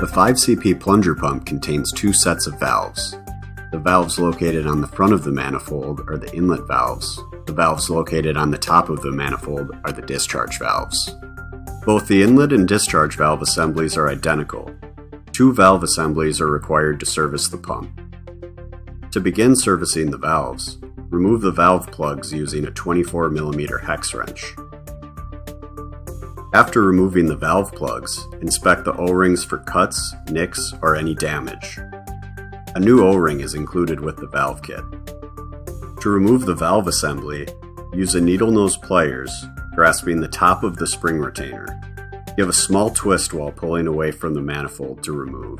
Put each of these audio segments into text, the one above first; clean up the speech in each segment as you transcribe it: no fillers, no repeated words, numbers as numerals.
The 5CP plunger pump contains two sets of valves. The valves located on the front of the manifold are the inlet valves. The valves located on the top of the manifold are the discharge valves. Both the inlet and discharge valve assemblies are identical. Two valve assemblies are required to service the pump. To begin servicing the valves, remove the valve plugs using a 24mm hex wrench. After removing the valve plugs, inspect the O-rings for cuts, nicks, or any damage. A new O-ring is included with the valve kit. To remove the valve assembly, use a needle nose pliers, grasping the top of the spring retainer. Give a small twist while pulling away from the manifold to remove.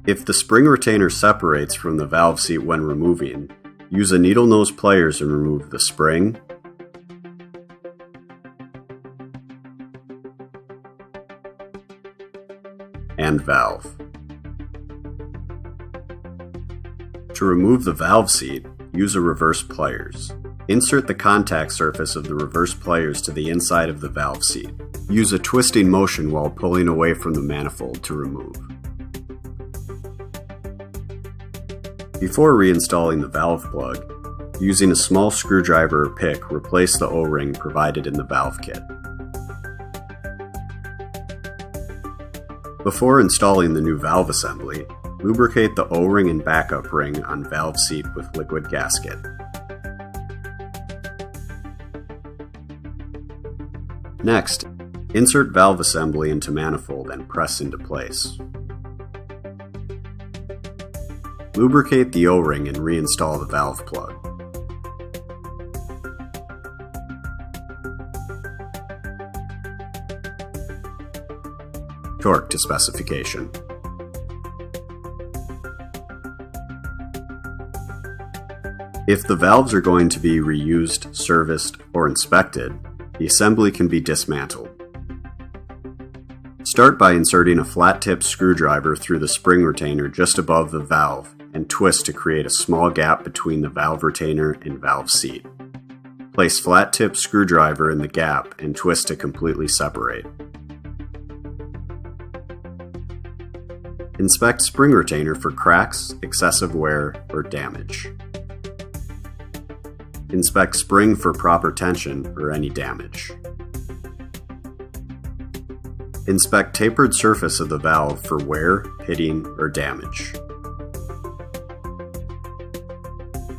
If the spring retainer separates from the valve seat when removing, use a needle nose pliers and remove the spring, and valve. To remove the valve seat, use a reverse pliers. Insert the contact surface of the reverse pliers to the inside of the valve seat. Use a twisting motion while pulling away from the manifold to remove. Before reinstalling the valve plug, using a small screwdriver or pick, replace the O-ring provided in the valve kit. Before installing the new valve assembly, lubricate the O-ring and backup ring on valve seat with liquid gasket. Next, insert valve assembly into manifold and press into place. Lubricate the O-ring and reinstall the valve plug. Torque to specification. If the valves are going to be reused, serviced, or inspected, the assembly can be dismantled. Start by inserting a flat-tip screwdriver through the spring retainer just above the valve and twist to create a small gap between the valve retainer and valve seat. Place flat-tip screwdriver in the gap and twist to completely separate. Inspect spring retainer for cracks, excessive wear, or damage. Inspect spring for proper tension or any damage. Inspect tapered surface of the valve for wear, pitting, or damage.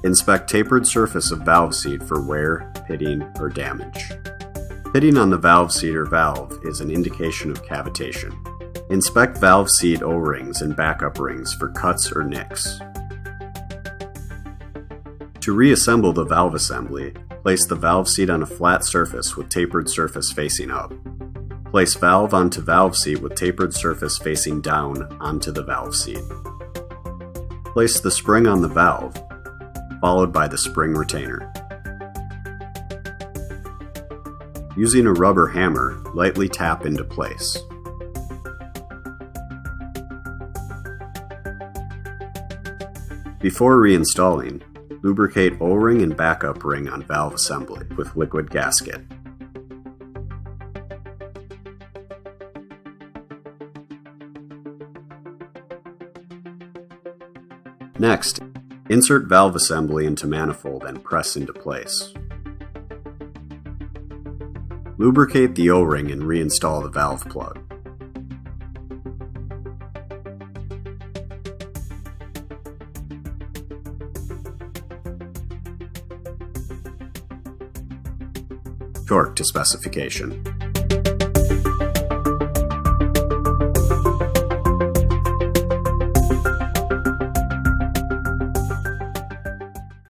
Inspect tapered surface of valve seat for wear, pitting, or damage. Pitting on the valve seat or valve is an indication of cavitation. Inspect valve seat O-rings and backup rings for cuts or nicks. To reassemble the valve assembly, place the valve seat on a flat surface with tapered surface facing up. Place valve onto valve seat with tapered surface facing down onto the valve seat. Place the spring on the valve, followed by the spring retainer. Using a rubber hammer, lightly tap into place. Before reinstalling, lubricate O-ring and backup ring on valve assembly with liquid gasket. Next, insert valve assembly into manifold and press into place. Lubricate the O-ring and reinstall the valve plug. Torque to specification.